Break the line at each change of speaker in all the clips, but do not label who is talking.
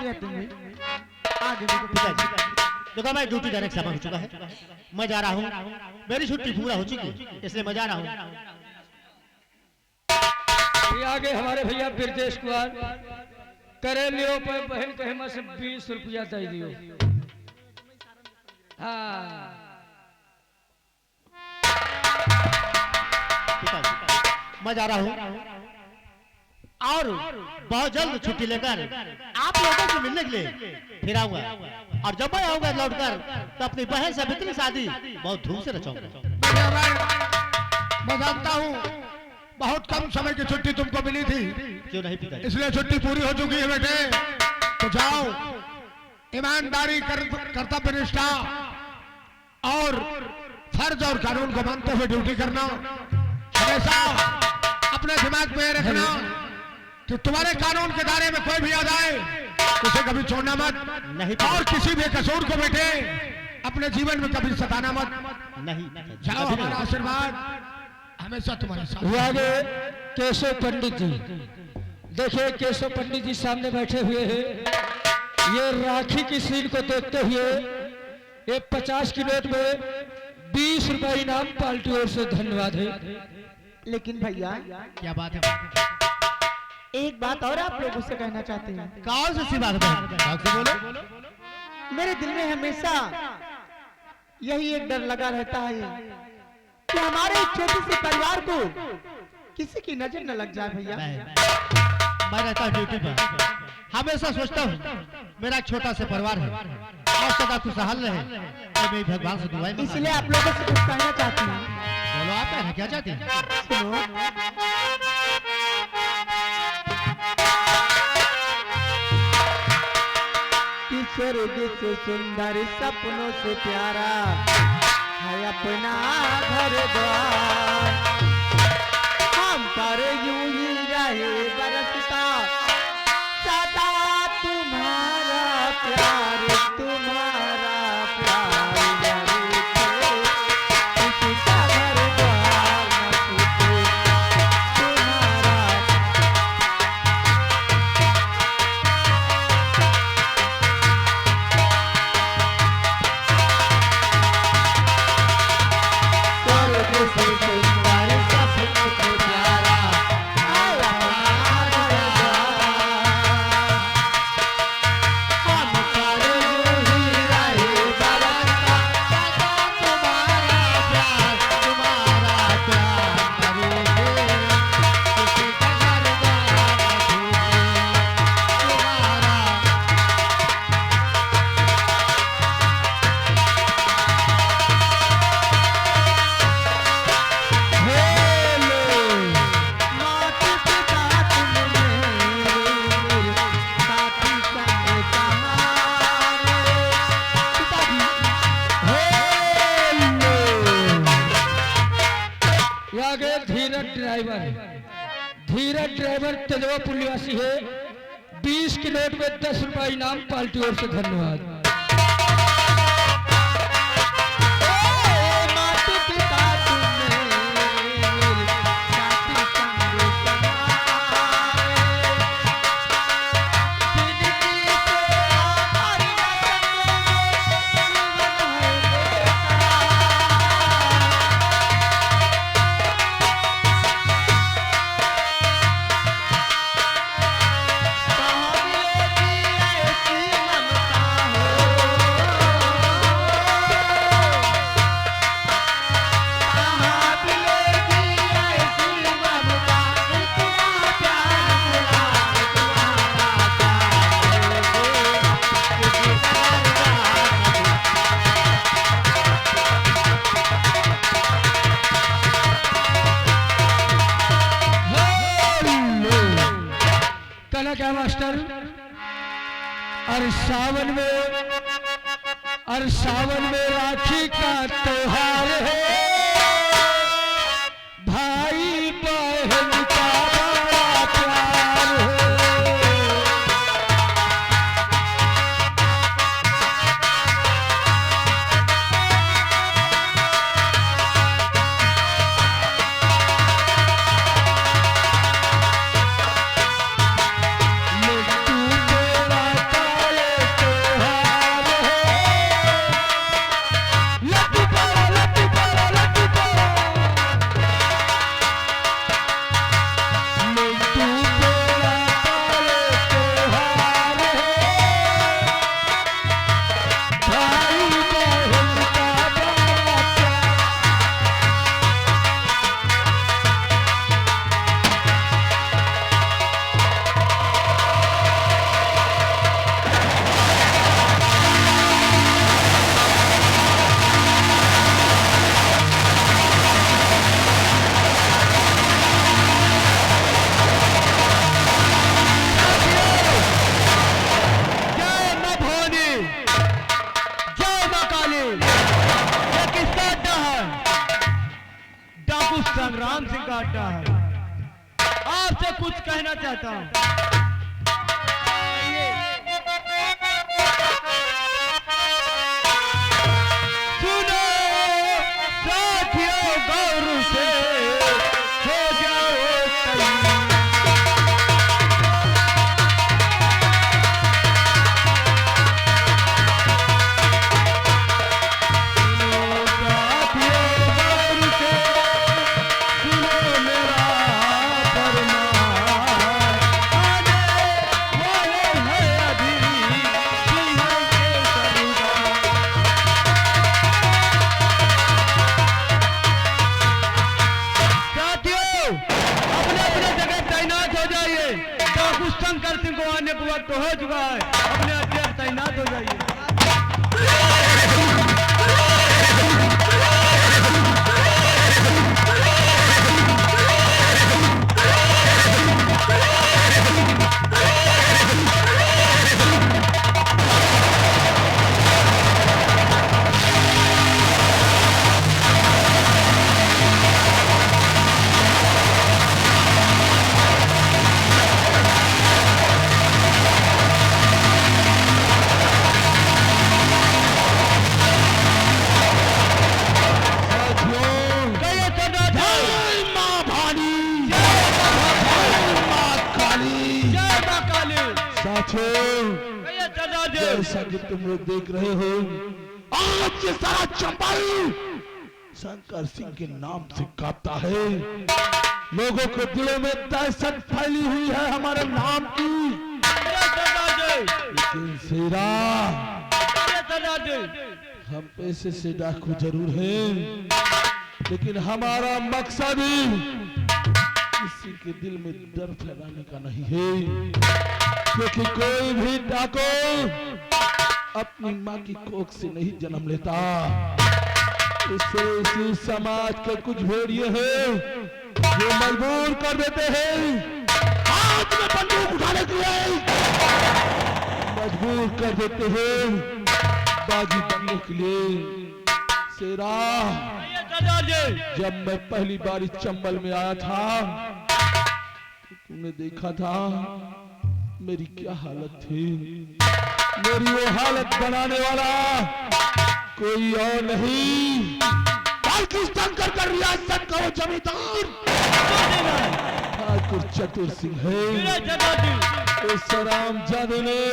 नहीं आते हैं आगे देखो
पिताजी। देखो मैं ड्यूटी जाने का समय हो चुका है, मैं जा रहा हूँ, मेरी छुट्टी पूरा हो चुकी है, इसलिए मैं जा रहा हूँ।
ये आगे हमारे भैया ब्रजेश कुमार करे लियो पर बहन कहे मैं से 20 रुपया दे दियो। हाँ
पिताजी मैं जा रहा हूँ और बहुत जल्द छुट्टी लेकर आप लोगों से मिलने के लिए फिर आऊंगा, और जब मैं आऊंगा लौटकर तो अपनी बहन से भी शादी बहुत धूम से रचाऊंगा।
मैं जानता हूँ बहुत कम समय की छुट्टी तुमको मिली थी,
क्यों नहीं पिताजी?
इसलिए छुट्टी पूरी हो चुकी है बेटे, तो जाओ ईमानदारी कर्तव्य निष्ठा और फर्ज और कानून को मानते हुए ड्यूटी करना। हमेशा अपने दिमाग में रखना कि तुम्हारे कानून के दायरे में कोई भी आ जाए उसे कभी छोड़ना मत,
नहीं
और किसी भी कसूर को बेटे अपने जीवन में कभी सताना मत।
नहीं
जाओ, हमारा आशीर्वाद हमेशा तुम्हारे साथ।
आगे केशव पंडित जी, देखिए केशव पंडित जी सामने बैठे हुए हैं। ये राखी की सीन को देखते हुए ये 50 की नोट में 20 रुपए इनाम पार्टी ओर से धन्यवाद है।
लेकिन भैया
क्या बात है?
एक बात और आप लोगों से कहना चाहते हैं।
कौन सी बात है? बोलो।
मेरे दिल में हमेशा यही एक डर लगा रहता है कि हमारे एक छोटे से परिवार को किसी की नजर न लग जाए। भैया
मैं रहता हूँ ड्यूटी पर, हमेशा सोचता हूँ मेरा एक छोटा सा परिवार है और सदा खुशहाल रहे, और मैं भगवान से दुआएं मांगता हूं।
इसलिए आप लोगों से कुछ कहना चाहती हूँ।
बोलो आप है क्या चाहते हैं?
सुनो, कि स्वर्ग से सुंदर सपनों से प्यारा है अपना घर द्वार, हम पर यूं ही रहे बरसता सदा तुम्हारा प्यार, तुम्हारा प्यार यारे किसी का घर द्वार न छूटे तुम्हारा। स्वर्ग से सुंदर सपनों से प्यारा है अपना घर द्वार, हम पर यूं ही रहे बरसता सदा तुम्हारा प्यार, तुम्हारा प्यार करोगे किसी का घर द्वार न छूटे तुम्हारा। माता पिता तुम मेरे साथी संग सहारे। पिताजी
ये आगे धीरज ड्राइवर तेजवापुर निवासी है। 20 की नोट में 10 रुपए इनाम पार्टी ओर से धन्यवाद।
माता पिता तुम मेरे साथी संग सहारे, जिनकी सेवा हरि
कहना क्या मास्टर, और सावन में राखी का त्योहार है, भाई बहन का बड़ा प्यार है। ले तू मेरा
राम सिंह का अड्डा है। आपसे कुछ कहना चाहता हूँ। सुनो साथियों, गौर से हो जाओ तैयार। शंकर सिंह को आने का वक्त हो चुका है। अपने अड्डे पर तैनात हो जाइए।
जैसा कि तुम लोग देख रहे हो, आज ये सारा चंबल शंकर सिंह के नाम से कांपता है। लोगों के दिलों में दहशत फैली हुई है हमारे नाम की। लेकिन शेरा, हम पैसे से डाकू जरूर हैं, लेकिन हमारा मकसद किसी के दिल में डर फैलाने का नहीं है। क्योंकि कोई भी डाको अपनी माँ की कोख से नहीं जन्म लेता। इससे इसी समाज के कुछ भेड़िए हैं जो मजबूर कर देते हैं हाथ में बंदूक उठाने के लिए, मजबूर कर देते हैं बाजी बनने के लिए। शेरा, जब मैं पहली बार इस चंबल में आया था तो तुमने देखा था मेरी क्या हालत थी। मेरी वो हालत बनाने वाला कोई और नहीं बल्कि शंकर का रियासत का वो जमींदार ठाकुर चतुर सिंह है। इस राम जादू ने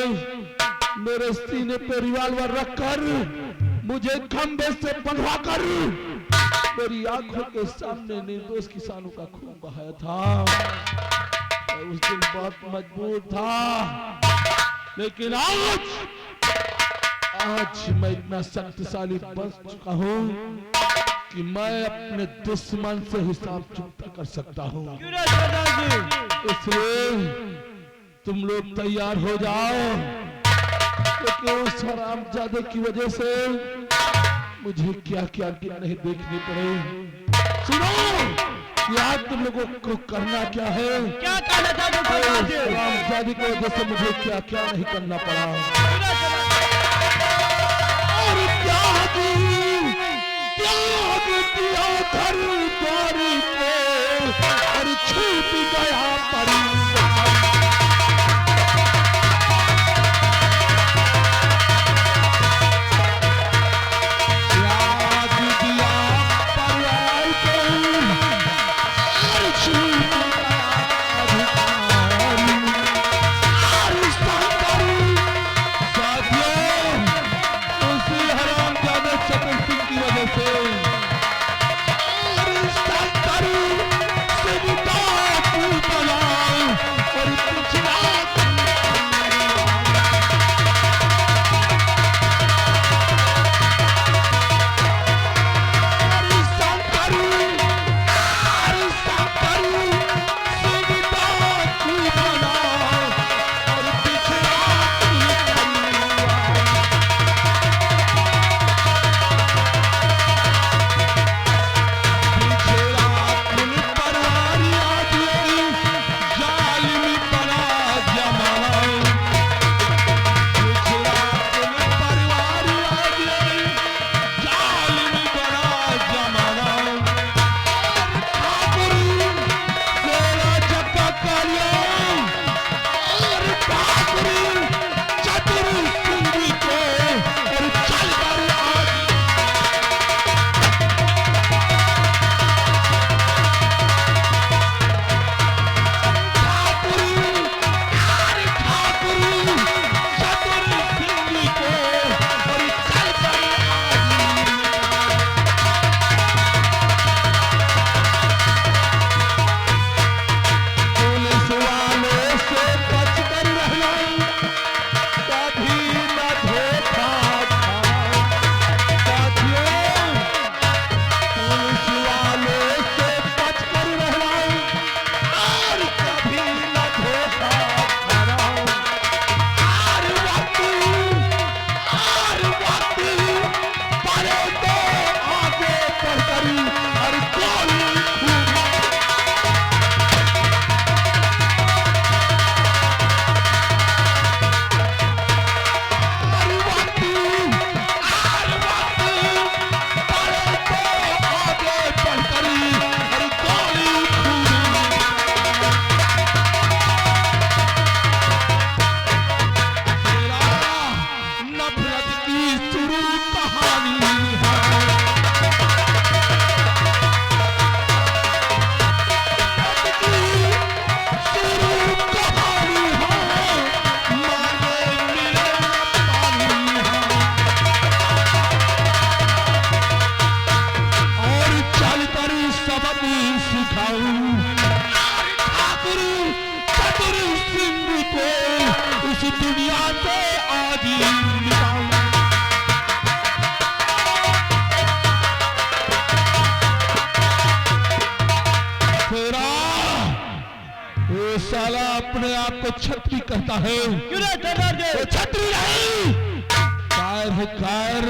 मेरे सीने पे रिवाल्वर रखकर मुझे खंबे से बंधवाकर मेरी आंखों के सामने निर्दोष किसानों का खून बहाया था। उस दिन बहुत मजबूर था, लेकिन आज मैं इतना शक्तिशाली बन चुका हूँ कि मैं अपने दुश्मन से हिसाब चुकता कर सकता हूँ। इसलिए तुम लोग तैयार हो जाओ, क्योंकि उस हरामजादे की वजह से मुझे क्या क्या नहीं देखने पड़े। सुनो, याद तुम लोगों को करना क्या है,
क्या कहना चाहते हो?
हरामजादी की वजह से मुझे क्या क्या नहीं करना पड़ा। और त्याग दिया घर द्वार को और छूट गया परिवार। अपने आप को छत्री कहता है,
क्यों रे सरदार जी?
वो छत्री नहीं, कायर है कायर।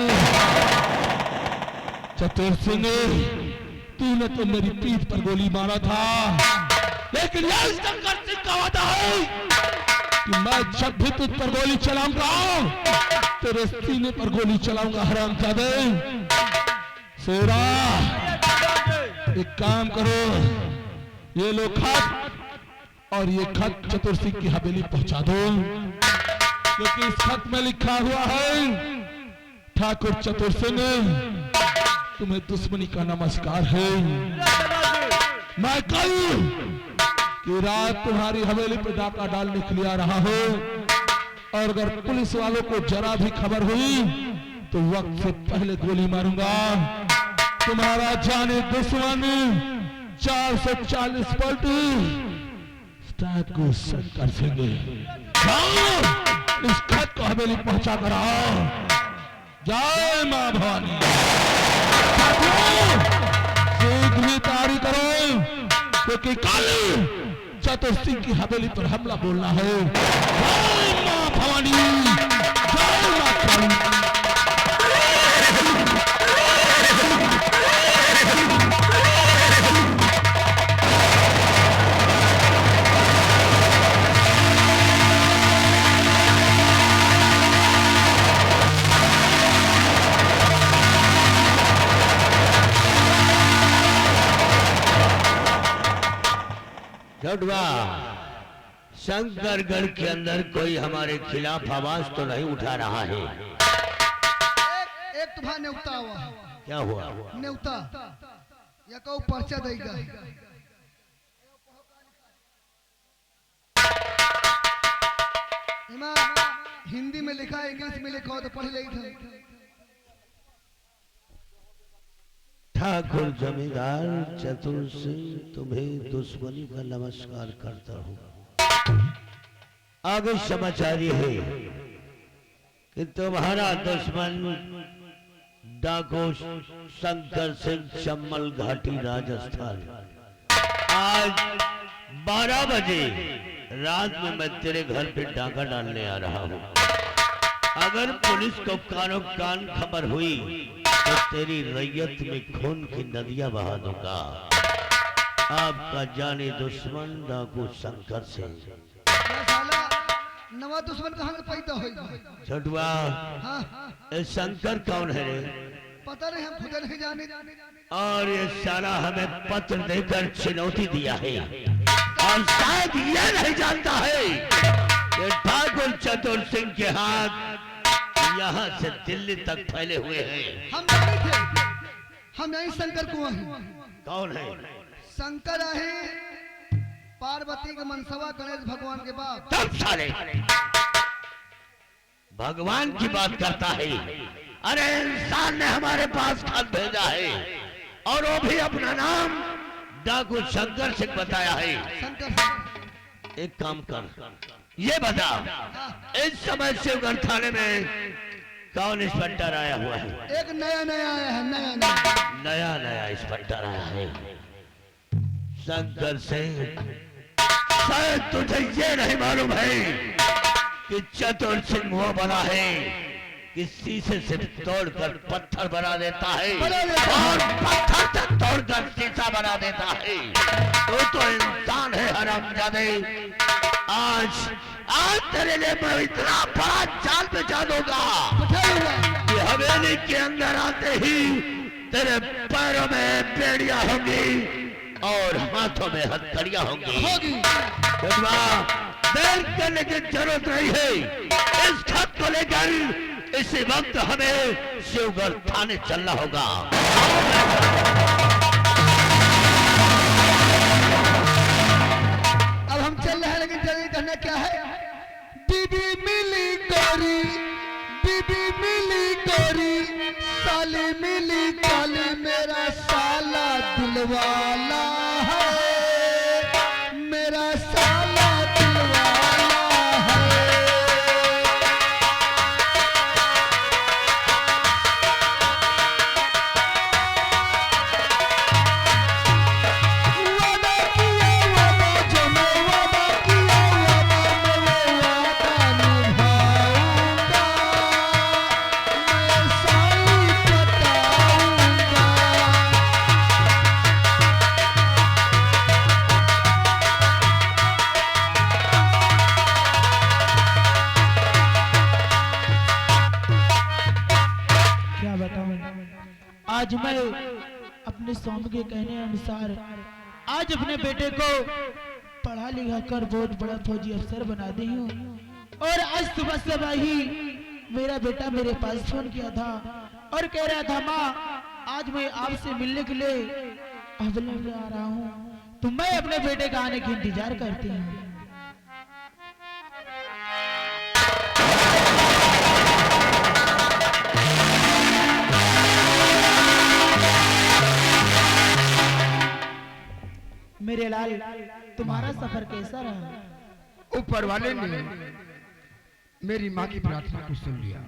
चतुर सिंह, तूने तो मेरी पीठ पर गोली मारा था, लेकिन यह शंकर सिंह का वादा है कि मैं जब भी तुझ पर गोली चलाऊंगा तेरे सीने पर गोली चलाऊंगा। हरामजादे, शेरा, एक काम करो, ये लो खत और ये खत चतुर सिंह की हवेली पहुंचा दो, क्योंकि इस खत में लिखा हुआ है, ठाकुर चतुर सिंह, तुम्हें दुश्मनी का नमस्कार है। मैं कल की रात तुम्हारी हवेली पे डाका डालने के लिए आ रहा हूं, और अगर पुलिस वालों को जरा भी खबर हुई तो वक्त से पहले गोली मारूंगा। तुम्हारा जाने दुश्मन 440 पलट ठाकुर शंकर सिंह। जाओ, इस खत को हवेली पहुंचा कर आओ। जय मां भवानी। शीघ्र तैयारी करो, क्योंकि कल चतुर सिंह की हवेली पर हमला बोलना है। जय मां भवानी, जय मां काली।
जटवा, शंकरगढ़ के अंदर कोई हमारे खिलाफ आवाज तो नहीं उठा रहा है।
एक तुम्हारा न्योता हुआ।
क्या हुआ?
न्योता या कहूँ पर्चा देगा। हिंदी में लिखा है, इंग्लिश में लिखा हो तो पढ़ लेगा।
ठाकुर जमींदार चतुर सिंह, तुम्हें दुश्मनी का नमस्कार करता हूँ। आगे समाचार ये है कि तुम्हारा दुश्मन डाकू शंकर सिंह, चम्मल घाटी, राजस्थान, आज 12 बजे रात में मैं तेरे घर पे डाका डालने आ रहा हूँ। अगर पुलिस को कानो कान खबर हुई तो तेरी रैयत में खून की नदियां बहा दूंगा। आपका जाने दुश्मन डाकू शंकर सिंह।
नवा दुश्मन कहाँ से पैदा होगा?
छोटुआ, शंकर कौन है रे?
पता नहीं, हम खुद नहीं जाने।
और ये सारा हमें पत्र देकर चुनौती दिया है, और शायद ये नहीं जानता है कि ठाकुर चतुर सिंह के हाथ यहाँ से दिल्ली तक फैले हुए हैं।
हम नहीं थे, हम यही शंकर कुआं हैं।
कौन है
शंकर? है पार्वती के मनसवा, गणेश भगवान के बाप।
तब साले भगवान की बात करता है। अरे इंसान ने हमारे पास खत भेजा है, और वो भी अपना नाम डाकू शंकर सिंह बताया है।
शंकर,
एक काम कर, ये बता, इस समय शिवगढ़ थाने में कौन इंस्पेक्टर आया हुआ है?
एक नया नया आया है। नया
नया इंस्पेक्टर आया है। शंकर सिंह, शायद तुझे ये नहीं मालूम है कि चतुर सिंह वो बना है कि शीशे से तोड़कर पत्थर बना देता है, और पत्थर से तोड़कर शीशा बना देता है। तो इंसान है हरामजादे। आज तेरे लिए मैं इतना बड़ा जाल बिछा दूंगा कि हवेली के अंदर आते ही तेरे पैरों में बेड़ियां होंगी और हाथों में हथकड़ियां होंगी। देर करने की जरूरत नहीं है। इस खत को लेकर इसी वक्त हमें शिवगढ़ थाने चलना होगा।
अब हम चल रहे हैं, लेकिन जल्दी करना क्या है? बीबी मिली गोरी, बीबी मिली गोरी, साली मिली काली, मेरा साला दिलवाला है, मेरा साला दिलवाला है। वादा किया वादा, जो मैं वादा किया वादा,
आज मैं अपने स्वामी के कहने अनुसार आज अपने बेटे को पढ़ा लिखा कर बहुत बड़ा फौजी अफसर बना दी हूँ। और आज सुबह सुबह ही मेरा बेटा मेरे पास फोन किया था और कह रहा था माँ आज मैं आपसे मिलने के लिए अवला में आ रहा हूँ। तो मैं अपने बेटे का आने की इंतजार करती हूँ। मेरे लाल तुम्हारा सफर कैसा रहा?
ऊपर वाले ने मेरी माँ की प्रार्थना को सुन लिया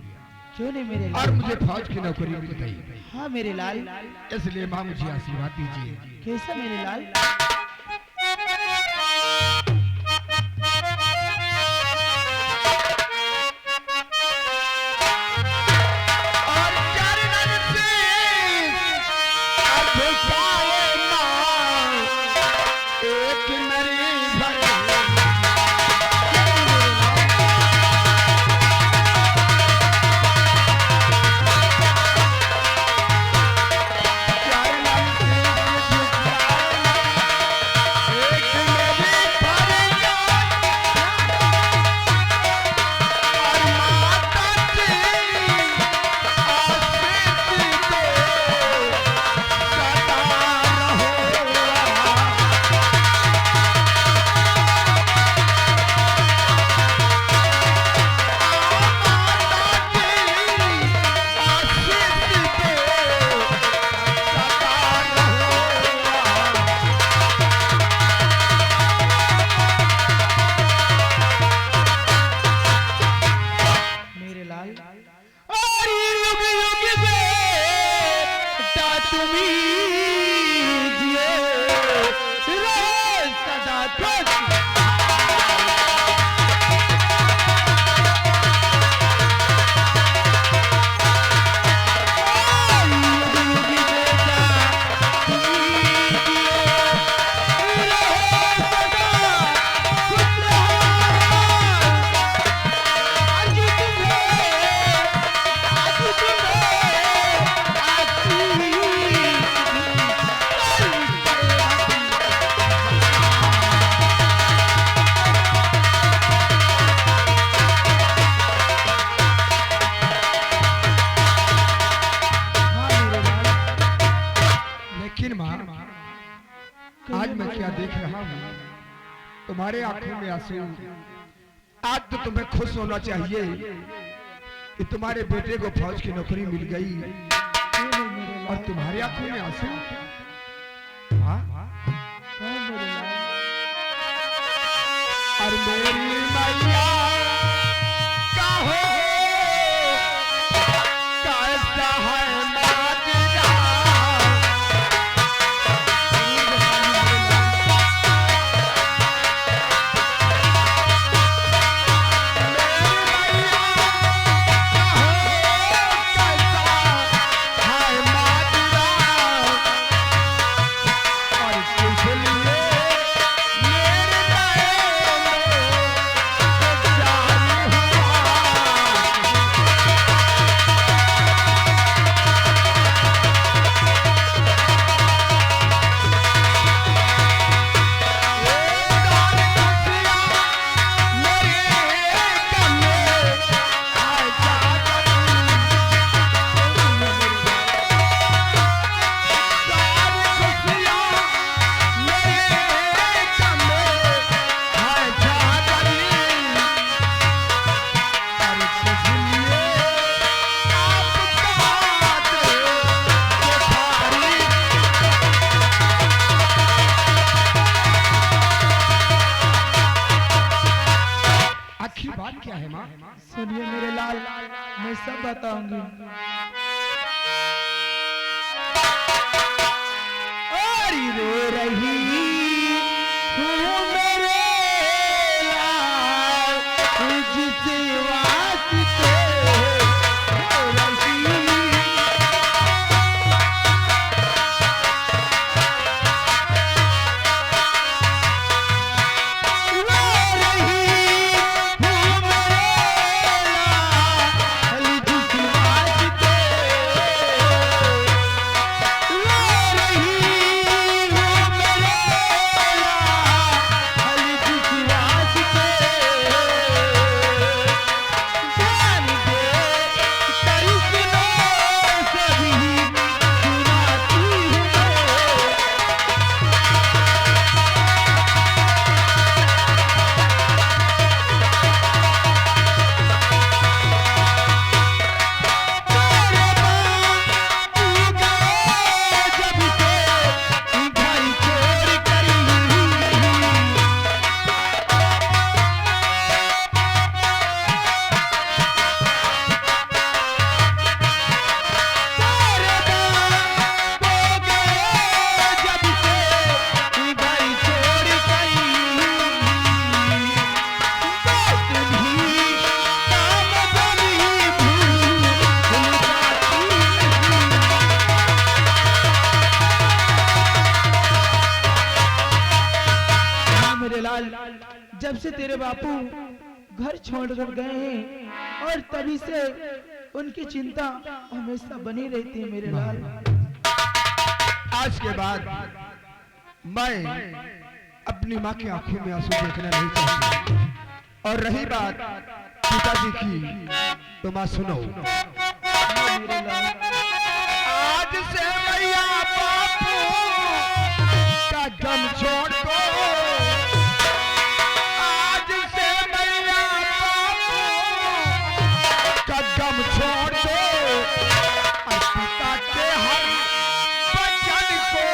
क्यों नहीं मेरे
और
लाल?
मुझे फौज की नौकरी मिल गई।
हाँ मेरे लाल।
इसलिए माँ मुझे आशीर्वाद दीजिए।
कैसा मेरे लाल?
आज मैं क्या देख रहा हूँ, तुम्हारे आंखों में आंसू। आज तो तुम्हें खुश होना चाहिए कि तुम्हारे बेटे को फौज की नौकरी मिल गई और तुम्हारे आंखों में आंसू। हाँ? और मेरी मैया का हो कैसा है माजरा। बात क्या है माँ?
सुनिए मेरे लाल, मैं सब बताऊंगी। और रो रही हूँ मेरे लाल, जिस वास्ते रो रही। रो रही जब से तेरे बापू घर छोड़कर गए हैं और तभी से उनकी चिंता हमेशा बनी रहती है मेरे लाल।
आज के बाद मैं अपनी माँ की आंखों में आंसू देखना नहीं चाहती। और रही बात पिताजी की, तो माँ सुनो। आज से मैया बापू का गम छोड़ दो, आज से मैया बापू का गम छोड़ दो, और पिता के हर वचन को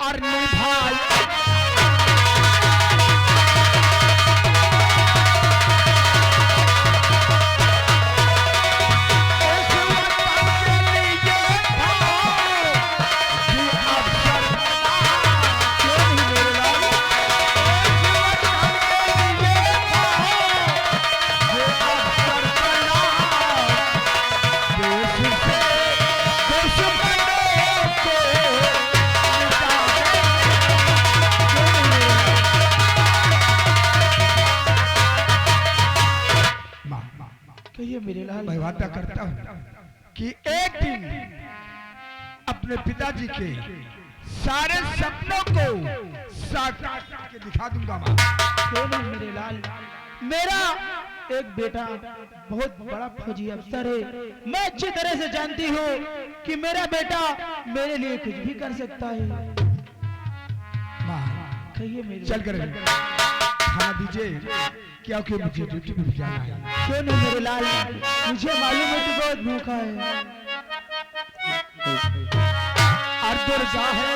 और निभाए।
मेरे लाल,
मैं वादा करता हूँ कि एक दिन अपने पिताजी के सारे सपनों को साकार करके दिखा दूंगा माँ।
क्यों नहीं मेरे लाल, मेरा एक बेटा बहुत बड़ा फौजी अफसर है। मैं अच्छी तरह से जानती हूँ कि मेरा बेटा मेरे लिए कुछ भी कर सकता है। कहिए मेरे
चल कर खाना दीजिए, क्योंकि मुझे ड्यूटी पे भी जाना है।
क्यों नहीं मेरे लाल, मुझे मालूम है तू बहुत भूखा है।
और दुर्गा है